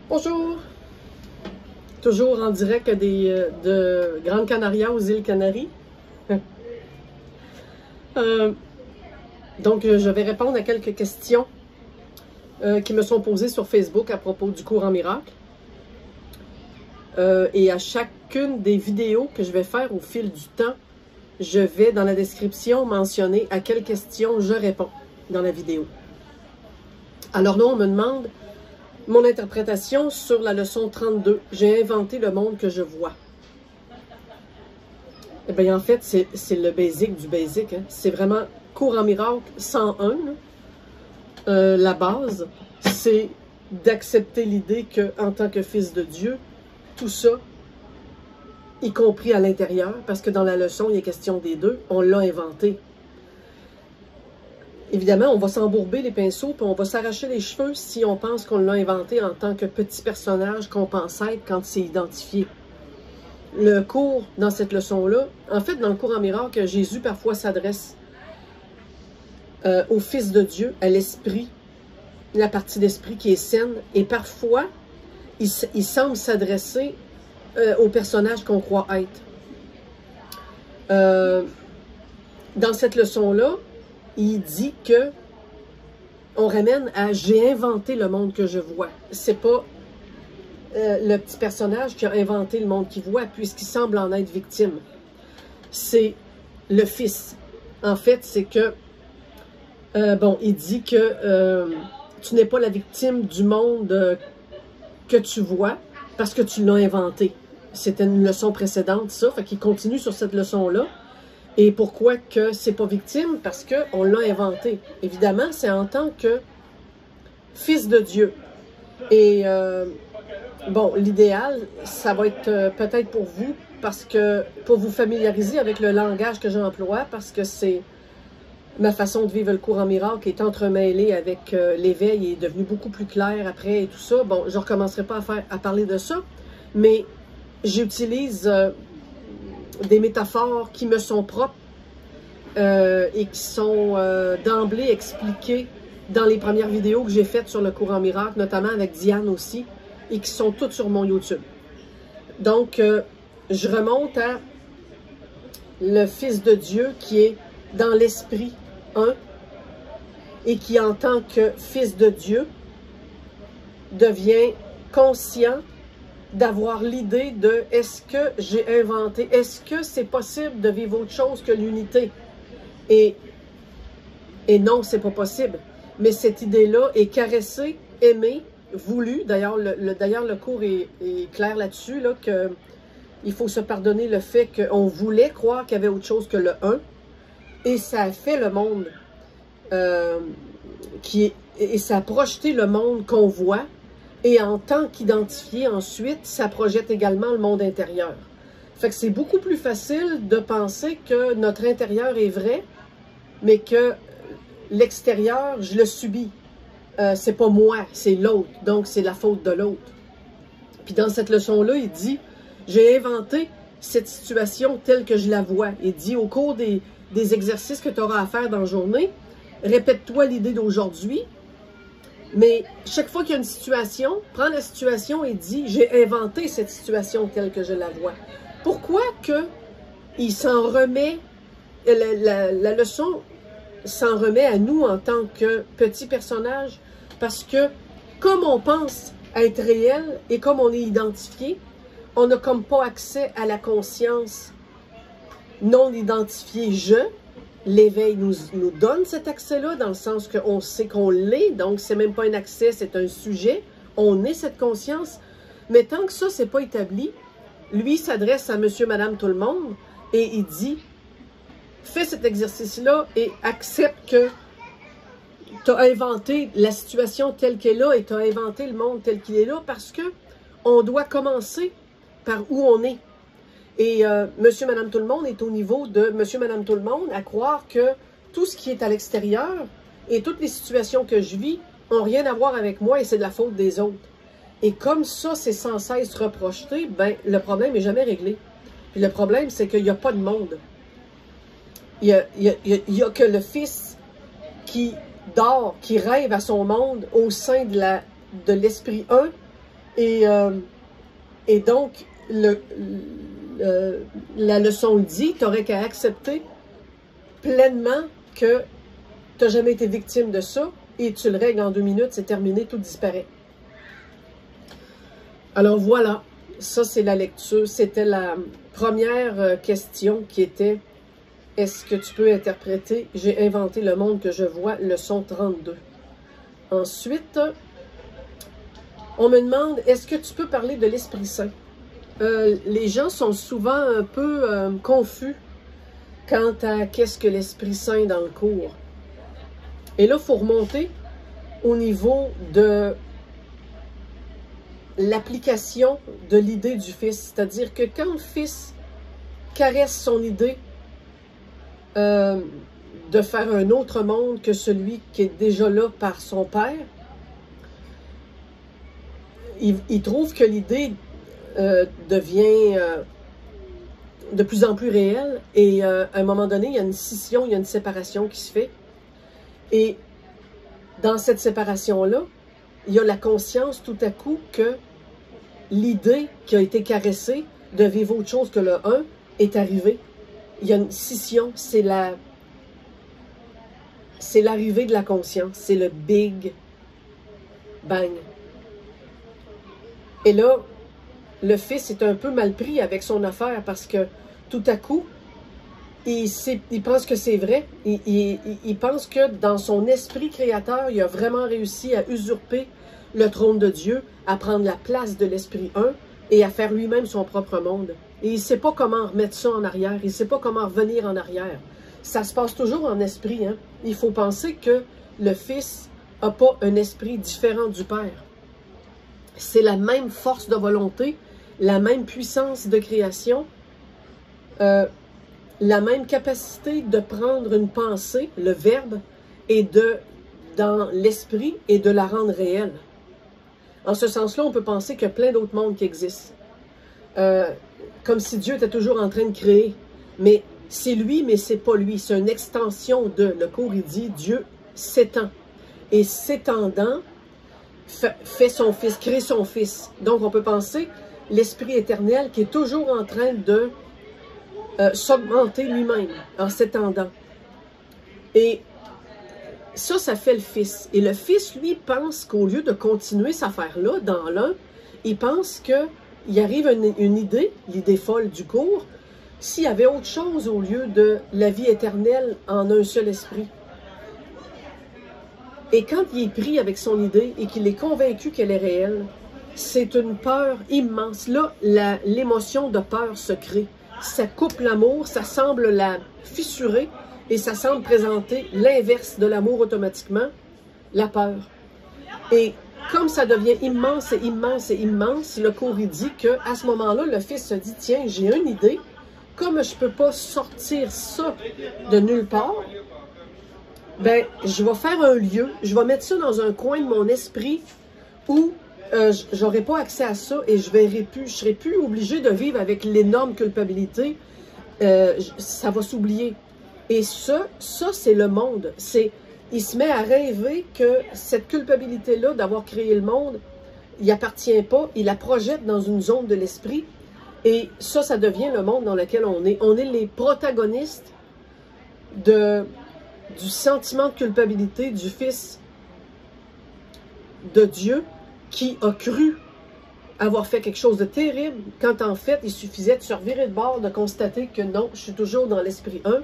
Bonjour! Toujours en direct de Grande Canaria aux îles Canaries. Donc, je vais répondre à quelques questions qui me sont posées sur Facebook à propos du cours en miracle. Et à chacune des vidéos que je vais faire au fil du temps, je vais dans la description mentionner à quelles questions je réponds dans la vidéo. Alors là, on me demande mon interprétation sur la leçon 32. J'ai inventé le monde que je vois. Eh bien, en fait, c'est le basic du basic. Hein. C'est vraiment cours en miracle 101. La base, c'est d'accepter l'idée qu'en tant que fils de Dieu, tout ça, y compris à l'intérieur, parce que dans la leçon, il est question des deux, on l'a inventé. Évidemment, on va s'embourber les pinceaux, puis on va s'arracher les cheveux si on pense qu'on l'a inventé en tant que petit personnage qu'on pense être quand c'est identifié. Le cours, dans cette leçon-là, en fait, dans le cours en miracle, Jésus parfois s'adresse au Fils de Dieu, à l'Esprit, la partie d'Esprit qui est saine, et parfois, il semble s'adresser au personnage qu'on croit être. Dans cette leçon-là, il dit que on ramène à « j'ai inventé le monde que je vois ». C'est pas le petit personnage qui a inventé le monde qu'il voit, puisqu'il semble en être victime. C'est le Fils. En fait, c'est que, il dit que tu n'es pas la victime du monde que tu vois, parce que tu l'as inventé. C'était une leçon précédente, ça, fait qu'il continue sur cette leçon-là. Et pourquoi que c'est pas victime? Parce qu'on l'a inventé. Évidemment, c'est en tant que fils de Dieu. Et bon, l'idéal, ça va être peut-être pour vous, parce que pour vous familiariser avec le langage que j'emploie, parce que c'est ma façon de vivre le cours en miracle qui est entremêlée avec l'éveil et est devenu beaucoup plus clair après et tout ça. Bon, je ne recommencerai pas à parler de ça, mais j'utilise des métaphores qui me sont propres et qui sont d'emblée expliquées dans les premières vidéos que j'ai faites sur le cours en miracle, notamment avec Diane aussi, et qui sont toutes sur mon YouTube. Donc, je remonte à le Fils de Dieu qui est dans l'Esprit 1 et qui, en tant que Fils de Dieu, devient conscient d'avoir l'idée de « est-ce que j'ai inventé? Est-ce que c'est possible de vivre autre chose que l'unité? » Et non, c'est pas possible. Mais cette idée-là est caressée, aimée, voulue. D'ailleurs, le cours est clair là-dessus, là, qu'il faut se pardonner le fait qu'on voulait croire qu'il y avait autre chose que le un. Et ça a fait le monde et ça a projeté le monde qu'on voit. Et en tant qu'identifié, ensuite, ça projette également le monde intérieur. Fait que c'est beaucoup plus facile de penser que notre intérieur est vrai, mais que l'extérieur, je le subis. C'est pas moi, c'est l'autre. Donc, c'est la faute de l'autre. Puis dans cette leçon-là, il dit, j'ai inventé cette situation telle que je la vois. Il dit, au cours des exercices que tu auras à faire dans la journée, répète-toi l'idée d'aujourd'hui. Mais chaque fois qu'il y a une situation, prends la situation et dis « j'ai inventé cette situation telle que je la vois ». Pourquoi que il s'en remet, la leçon s'en remet à nous en tant que petit personnage? Parce que comme on pense être réel et comme on est identifié, on n'a comme pas accès à la conscience non identifiée « je ». L'éveil nous donne cet accès-là, dans le sens qu'on sait qu'on l'est, donc c'est même pas un accès, c'est un sujet, on est cette conscience, mais tant que ça, c'est pas établi, lui s'adresse à monsieur, madame, tout le monde, et il dit, fais cet exercice-là et accepte que tu as inventé la situation telle qu'elle est là, et tu as inventé le monde tel qu'il est là, parce que on doit commencer par où on est. Et monsieur, madame, tout le monde est au niveau de monsieur, madame, tout le monde, à croire que tout ce qui est à l'extérieur et toutes les situations que je vis n'ont rien à voir avec moi et c'est de la faute des autres. Et comme ça, c'est sans cesse reproché, ben, le problème n'est jamais réglé. Puis le problème, c'est qu'il n'y a pas de monde. Il y a que le Fils qui dort, qui rêve à son monde au sein de l'Esprit 1 Et donc, la leçon dit, tu n'aurais qu'à accepter pleinement que tu n'as jamais été victime de ça et tu le règles en 2 minutes, c'est terminé, tout disparaît. Alors voilà, ça c'est la lecture. C'était la première question qui était « Est-ce que tu peux interpréter? J'ai inventé le monde que je vois, leçon 32. » Ensuite, on me demande « Est-ce que tu peux parler de l'Esprit Saint? » Les gens sont souvent un peu confus quant à qu'est-ce que l'Esprit Saint dans le cours. Et là, il faut remonter au niveau de l'application de l'idée du Fils. C'est-à-dire que quand le Fils caresse son idée de faire un autre monde que celui qui est déjà là par son Père, il trouve que l'idée devient de plus en plus réelle et à un moment donné, il y a une scission, il y a une séparation qui se fait. Et dans cette séparation-là, il y a la conscience tout à coup que l'idée qui a été caressée de vivre autre chose que le un est arrivée. Il y a une scission, c'est l'arrivée de la conscience, c'est le Big Bang. Et là, le Fils est un peu mal pris avec son affaire parce que tout à coup, il pense que c'est vrai. Il pense que dans son esprit créateur, il a vraiment réussi à usurper le trône de Dieu, à prendre la place de l'Esprit 1 et à faire lui-même son propre monde. Et il ne sait pas comment remettre ça en arrière. Il ne sait pas comment revenir en arrière. Ça se passe toujours en esprit. Hein? Il faut penser que le Fils n'a pas un esprit différent du Père. C'est la même force de volonté, la même puissance de création, la même capacité de prendre une pensée, le verbe, et dans l'esprit et de la rendre réelle. En ce sens-là, on peut penser qu'il y a plein d'autres mondes qui existent. Comme si Dieu était toujours en train de créer. Mais c'est lui, mais c'est pas lui. C'est une extension de, le cours, il dit, Dieu s'étend. Et s'étendant, fait son Fils, crée son Fils. Donc, on peut penser l'Esprit éternel qui est toujours en train de s'augmenter lui-même en s'étendant. Et ça fait le Fils. Et le Fils, lui, pense qu'au lieu de continuer cette affaire-là, dans l'un, il pense qu'il arrive une idée, l'idée folle du cours, s'il y avait autre chose au lieu de la vie éternelle en un seul esprit. Et quand il est pris avec son idée et qu'il est convaincu qu'elle est réelle, c'est une peur immense. Là, l'émotion de peur se crée. Ça coupe l'amour, ça semble la fissurer et ça semble présenter l'inverse de l'amour automatiquement, la peur. Et comme ça devient immense et immense et immense, le cours il dit qu'à ce moment-là, le Fils se dit, tiens, j'ai une idée, comme je ne peux pas sortir ça de nulle part, ben, je vais faire un lieu, je vais mettre ça dans un coin de mon esprit où j'aurai pas accès à ça et je serai plus obligé de vivre avec l'énorme culpabilité. Ça va s'oublier. Et ça c'est le monde. Il se met à rêver que cette culpabilité-là d'avoir créé le monde, il appartient pas, il la projette dans une zone de l'esprit. Et ça devient le monde dans lequel on est. On est les protagonistes du sentiment de culpabilité du Fils de Dieu qui a cru avoir fait quelque chose de terrible, quand en fait, il suffisait de se revirer de bord, de constater que non, je suis toujours dans l'esprit 1,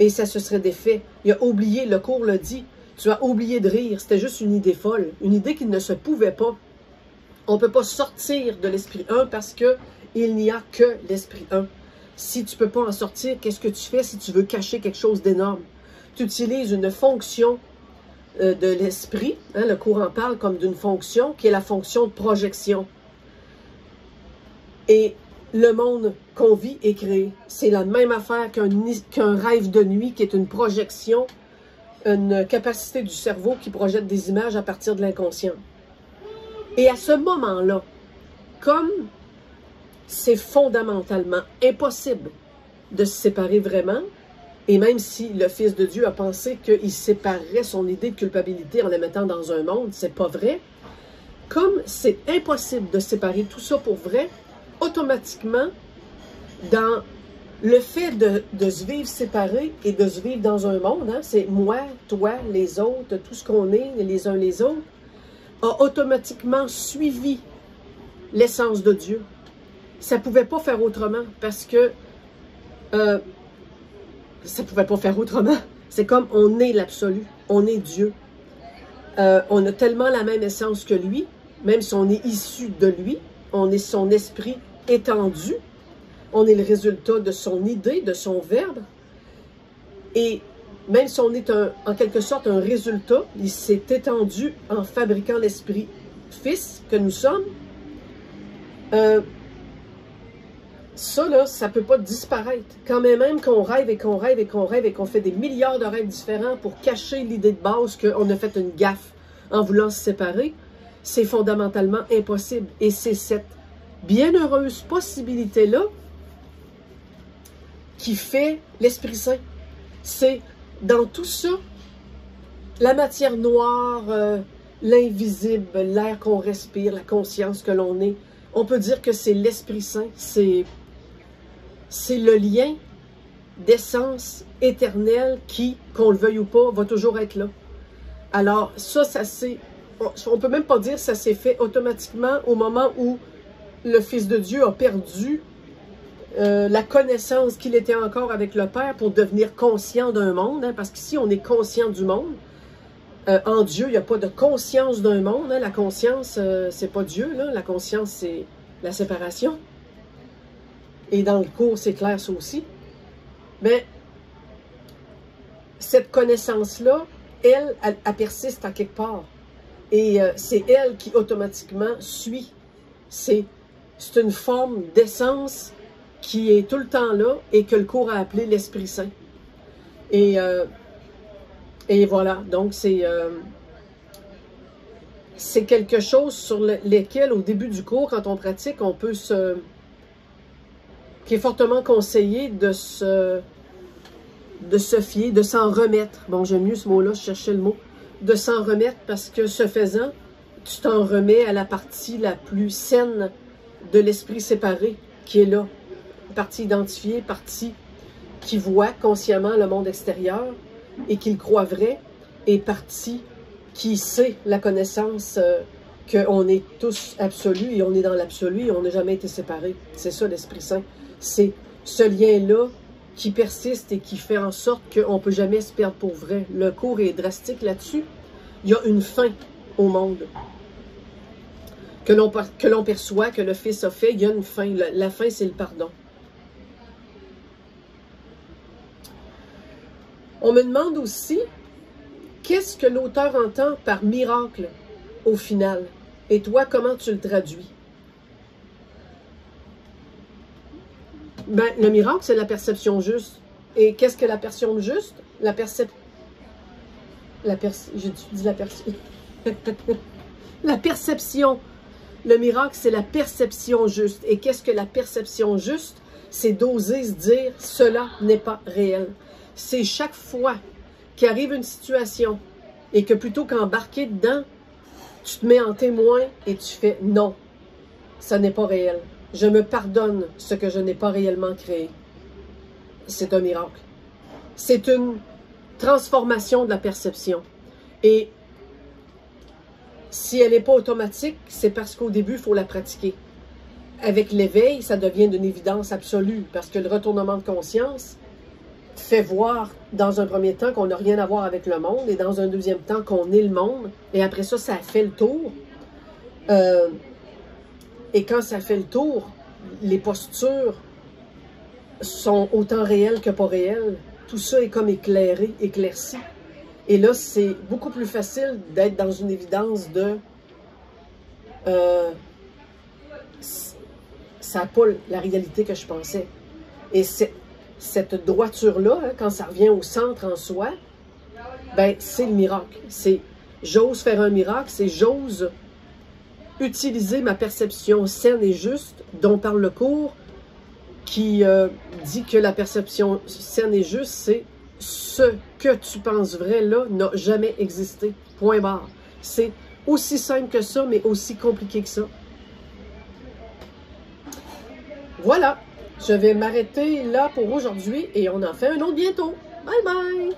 et ça se serait défait. Il a oublié, le cours le dit, tu as oublié de rire, c'était juste une idée folle, une idée qui ne se pouvait pas. On ne peut pas sortir de l'esprit 1 parce que il n'y a que l'esprit 1. Si tu ne peux pas en sortir, qu'est-ce que tu fais si tu veux cacher quelque chose d'énorme? Tu utilises une fonction de l'esprit, hein, le cours en parle comme d'une fonction, qui est la fonction de projection. Et le monde qu'on vit est créé. C'est la même affaire qu'un rêve de nuit, qui est une projection, une capacité du cerveau qui projette des images à partir de l'inconscient. Et à ce moment-là, comme c'est fondamentalement impossible de se séparer vraiment, et même si le Fils de Dieu a pensé qu'il séparerait son idée de culpabilité en la mettant dans un monde, c'est pas vrai. comme c'est impossible de séparer tout ça pour vrai, automatiquement, dans le fait de se vivre séparés et de se vivre dans un monde, hein, c'est moi, toi, les autres, tout ce qu'on est, les uns les autres, a automatiquement suivi l'essence de Dieu. Ça ne pouvait pas faire autrement parce que ça ne pouvait pas faire autrement. C'est comme on est l'absolu, on est Dieu. On a tellement la même essence que lui, même si on est issu de lui, on est son esprit étendu, on est le résultat de son idée, de son verbe, et même si on est en quelque sorte un résultat, il s'est étendu en fabriquant l'esprit fils que nous sommes. Ça, là, ça ne peut pas disparaître. Quand même qu'on rêve et qu'on rêve et qu'on rêve et qu'on fait des milliards de rêves différents pour cacher l'idée de base qu'on a fait une gaffe en voulant se séparer, c'est fondamentalement impossible. Et c'est cette bienheureuse possibilité-là qui fait l'Esprit Saint. C'est dans tout ça, la matière noire, l'invisible, l'air qu'on respire, la conscience que l'on est. On peut dire que c'est l'Esprit Saint, c'est le lien d'essence éternelle qui, qu'on le veuille ou pas, va toujours être là. Alors ça c'est, on peut même pas dire que ça s'est fait automatiquement au moment où le Fils de Dieu a perdu la connaissance qu'il était encore avec le Père pour devenir conscient d'un monde, hein, parce qu'ici on est conscient du monde. En Dieu, il n'y a pas de conscience d'un monde. Hein. La conscience, c'est pas Dieu. Là. La conscience, c'est la séparation. Et dans le cours, c'est clair ça aussi. Mais cette connaissance-là, elle persiste à quelque part. Et c'est elle qui automatiquement suit. C'est une forme d'essence qui est tout le temps là et que le cours a appelé l'Esprit Saint. Et voilà, donc c'est quelque chose sur lequel, au début du cours, quand on pratique, on peut qui est fortement conseillé de se fier, de s'en remettre. Bon, j'aime mieux ce mot-là, je cherchais le mot. De s'en remettre parce que, ce faisant, tu t'en remets à la partie la plus saine de l'esprit séparé qui est là. Partie identifiée, partie qui voit consciemment le monde extérieur et qui le croit vrai, et partie qui sait la connaissance qu'on est tous absolus et on est dans l'absolu et on n'a jamais été séparés. C'est ça l'Esprit Saint. C'est ce lien-là qui persiste et qui fait en sorte qu'on ne peut jamais se perdre pour vrai. Le cours est drastique là-dessus. Il y a une fin au monde que l'on perçoit, que le Fils a fait. Il y a une fin. La fin, c'est le pardon. On me demande aussi, qu'est-ce que l'auteur entend par miracle au final? Et toi, comment tu le traduis? Ben, le miracle, c'est la perception juste. Et qu'est-ce que la perception juste? La perception. Le miracle, c'est la perception juste. Et qu'est-ce que la perception juste? C'est d'oser se dire, cela n'est pas réel. C'est chaque fois qu'arrive une situation et que plutôt qu'embarquer dedans, tu te mets en témoin et tu fais non, ça n'est pas réel. Je me pardonne ce que je n'ai pas réellement créé. C'est un miracle. C'est une transformation de la perception. Et si elle n'est pas automatique, c'est parce qu'au début, il faut la pratiquer. Avec l'éveil, ça devient d'une évidence absolue parce que le retournement de conscience fait voir dans un premier temps qu'on n'a rien à voir avec le monde et dans un deuxième temps qu'on est le monde. Et après ça, ça fait le tour. Et quand ça fait le tour, les postures sont autant réelles que pas réelles. Tout ça est comme éclairé, éclairci. Et là, c'est beaucoup plus facile d'être dans une évidence de... ça n'a pas la réalité que je pensais. Et cette droiture-là, hein, quand ça revient au centre en soi, ben c'est le miracle. C'est j'ose faire un miracle, c'est j'ose utiliser ma perception saine et juste, dont parle le cours, qui dit que la perception saine et juste, c'est ce que tu penses vrai là n'a jamais existé. Point barre. C'est aussi simple que ça, mais aussi compliqué que ça. Voilà, je vais m'arrêter là pour aujourd'hui et on en fait un autre bientôt. Bye bye!